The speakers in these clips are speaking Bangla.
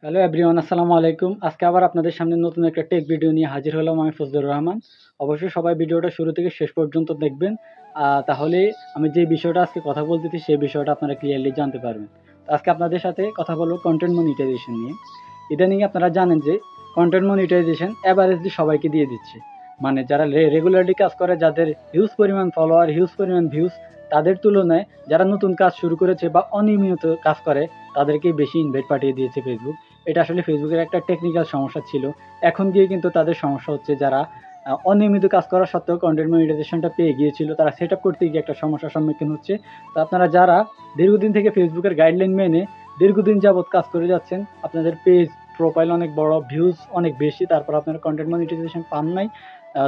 হ্যালো এভরিওয়ান, আসসালামু আলাইকুম। আজকে আবার আপনাদের সামনে নতুন একটা টেক ভিডিও নিয়ে হাজির হলাম আমি ফজলুর রহমান। অবশ্যই সবাই ভিডিওটা শুরু থেকে শেষ পর্যন্ত দেখবেন। তাহলে আমি যে বিষয়টা আজকে কথা বলতেছি সেই বিষয়টা আপনারা ক্লিয়ারলি জানতে পারবেন। তো আজকে আপনাদের সাথে কথা বলবো কন্টেন্ট মনিটাইজেশন নিয়ে। ইদানিং আপনারা জানেন যে কন্টেন্ট মনিটাইজেশন এভারেজলি সবাইকে দিয়ে দিচ্ছে। মানে যারা রেগুলারলি কাজ করে, যাদের হিউজ পরিমাণ ফলোয়ার, হিউজ পরিমাণ ভিউজ, তাদের তুলনায় যারা নতুন কাজ শুরু করেছে বা অনিয়মিত কাজ করে তাদেরকেই বেশি ইনভাইট পাঠিয়ে দিয়েছে ফেসবুক। এটা আসলে ফেসবুকের একটা টেকনিক্যাল সমস্যা ছিল। এখন গিয়ে কিন্তু তাদের সমস্যা হচ্ছে, যারা অনিয়মিত কাজ করা সত্ত্বেও কন্টেন্ট মনিটাইজেশনটা পেয়ে গিয়েছিল, তারা সেট আপ করতে গিয়ে একটা সমস্যার সম্মুখীন হচ্ছে। তো আপনারা যারা দীর্ঘদিন থেকে ফেসবুকের গাইডলাইন মেনে দীর্ঘদিন যাবৎ কাজ করে যাচ্ছেন, আপনাদের পেজ প্রোফাইল অনেক বড়, ভিউজ অনেক বেশি, তারপর আপনারা কন্টেন্ট মনিটাইজেশন পান নাই।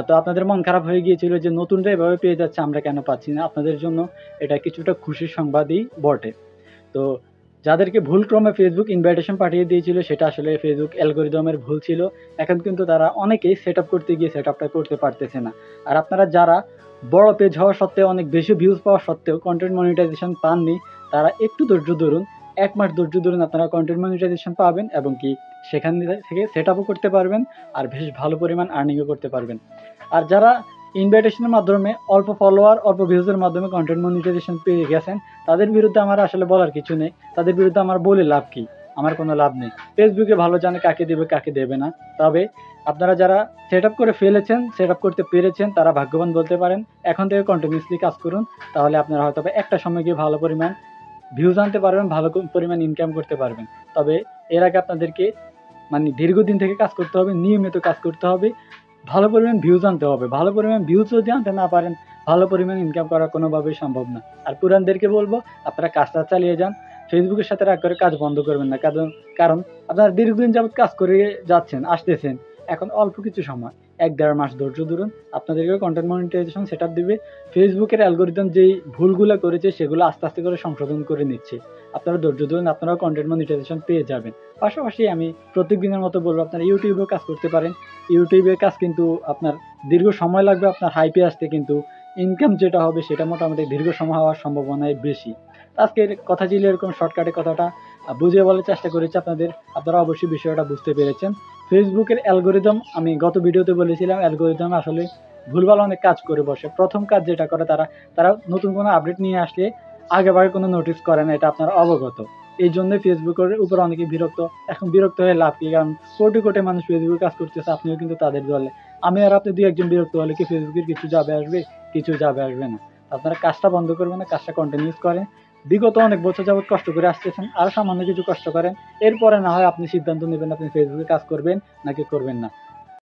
তো আপনাদের মন খারাপ হয়ে গিয়েছিল যে নতুনরা এভাবে পেয়ে যাচ্ছে, আমরা কেন পাচ্ছি না। আপনাদের জন্য এটা কিছুটা খুশির সংবাদই বটে। তো যাদেরকে ভুলক্রমে ফেসবুক ইনভাইটেশন পাঠিয়ে দিয়েছিল, সেটা আসলে ফেসবুক অ্যালগরিদমের ভুল ছিল। এখন কিন্তু তারা অনেকেই সেট আপ করতে গিয়ে সেট আপটা করতে পারতেছে না। আর আপনারা যারা বড় পেজ হওয়া সত্ত্বেও, অনেক বেশি ভিউজ পাওয়া সত্ত্বেও কন্টেন্ট মনিটাইজেশন পাননি, তারা একটু ধৈর্য ধরুন। ১ মাস ধৈর্য ধরুন, আপনারা কন্টেন্ট মনিটাইজেশন পাবেন এবং কি সেখান থেকে সেট আপও করতে পারবেন আর বেশ ভালো পরিমাণ আর্নিংও করতে পারবেন। আর যারা ইনভাইটেশনের মাধ্যমে অল্প ফলোয়ার, অল্প ভিউজের মাধ্যমে কন্টেন্ট মনিটাইজেশন পেয়ে গেছেন, তাদের বিরুদ্ধে আমার আসলে বলার কিছু নেই। তাদের বিরুদ্ধে আমার বলে লাভ কি? আমার কোনো লাভ নেই। ফেসবুকে ভালো জানে কাকে দেবে, কাকে দেবে না। তবে আপনারা যারা সেট আপ করে ফেলেছেন, সেট আপ করতে পেরেছেন, তারা ভাগ্যবান বলতে পারেন। এখন থেকে কন্টিনিউয়াসলি কাজ করুন। তাহলে আপনারা হয়তোবা একটা সময় গিয়ে ভালো পরিমাণ ভিউজ আনতে পারবেন, ভালো পরিমাণ ইনকাম করতে পারবেন। তবে এর আগে আপনাদেরকে মানে দীর্ঘদিন থেকে কাজ করতে হবে, নিয়মিত কাজ করতে হবে, ভালো পরিমাণ ভিউজ আনতে হবে। ভালো পরিমাণ ভিউজ যদি আনতে না পারেন, ভালো পরিমাণ ইনকাম করা কোনোভাবেই সম্ভব না। আর পুরানদেরকে বলবো, আপনারা কাজটা চালিয়ে যান। ফেসবুকের সাথে রাগ করে কাজ বন্ধ করবেন না। কারণ আপনারা দীর্ঘদিন যাবৎ কাজ করে যাচ্ছেন, আসতেছেন। এখন অল্প কিছু সময়, ১-১.৫ মাস ধৈর্য ধরুন। আপনাদেরকেও কন্টেন্ট মনিটাইজেশন সেট আপ দিবে। ফেসবুকের অ্যালগরিদম যেই ভুলগুলো করেছে সেগুলো আস্তে, আস্তে করে সংশোধন করে নিচ্ছে। আপনারা ধৈর্য ধরুন, আপনারাও কন্টেন্ট মনিটাইজেশন পেয়ে যাবেন। পাশাপাশি আমি প্রত্যেকদিনের মতো বলবো, আপনারা ইউটিউবেও কাজ করতে পারেন। ইউটিউবের কাজ কিন্তু আপনার দীর্ঘ সময় লাগবে আপনার হাইপে আসতে, কিন্তু ইনকাম যেটা হবে সেটা মোটামুটি দীর্ঘ সময় হওয়ার সম্ভাবনাই বেশি। আজকের কথা ছিল এরকম, শর্টকাটে কথাটা বুঝিয়ে বলার চেষ্টা করেছি আপনাদের। আপনারা অবশ্যই বিষয়টা বুঝতে পেরেছেন। ফেসবুকের অ্যালগরিদম, আমি গত ভিডিওতে বলেছিলাম, অ্যালগরিদম আসলে ভুলভাল অনেক কাজ করে বসে। প্রথম কাজ যেটা করে, তারা নতুন কোনো আপডেট নিয়ে আসলে আগেভাগে কোনো নোটিস করে না, এটা আপনারা অবগত। এই জন্যই ফেসবুকের উপর অনেকে বিরক্ত। এখন বিরক্ত হয়ে লাভ কি? কারণ কোটি কোটি মানুষ ফেসবুকে কাজ করতেছে, আপনিও কিন্তু তাদের দলে। আমি আর আপনি ২-১ জন বিরক্ত হলে কি ফেসবুকের কিছু যাবে আসবে? কিছু যাবে আসবে না। আপনারা কাজটা বন্ধ করবেন না, কাজটা কন্টিনিউস করেন। বিগত অনেক বছর যাবৎ কষ্ট করে আসতেছেন, আরও সামান্য কিছু কষ্ট করেন। এরপরে না হয় আপনি সিদ্ধান্ত নেবেন আপনি ফেসবুকে কাজ করবেন নাকি করবেন না।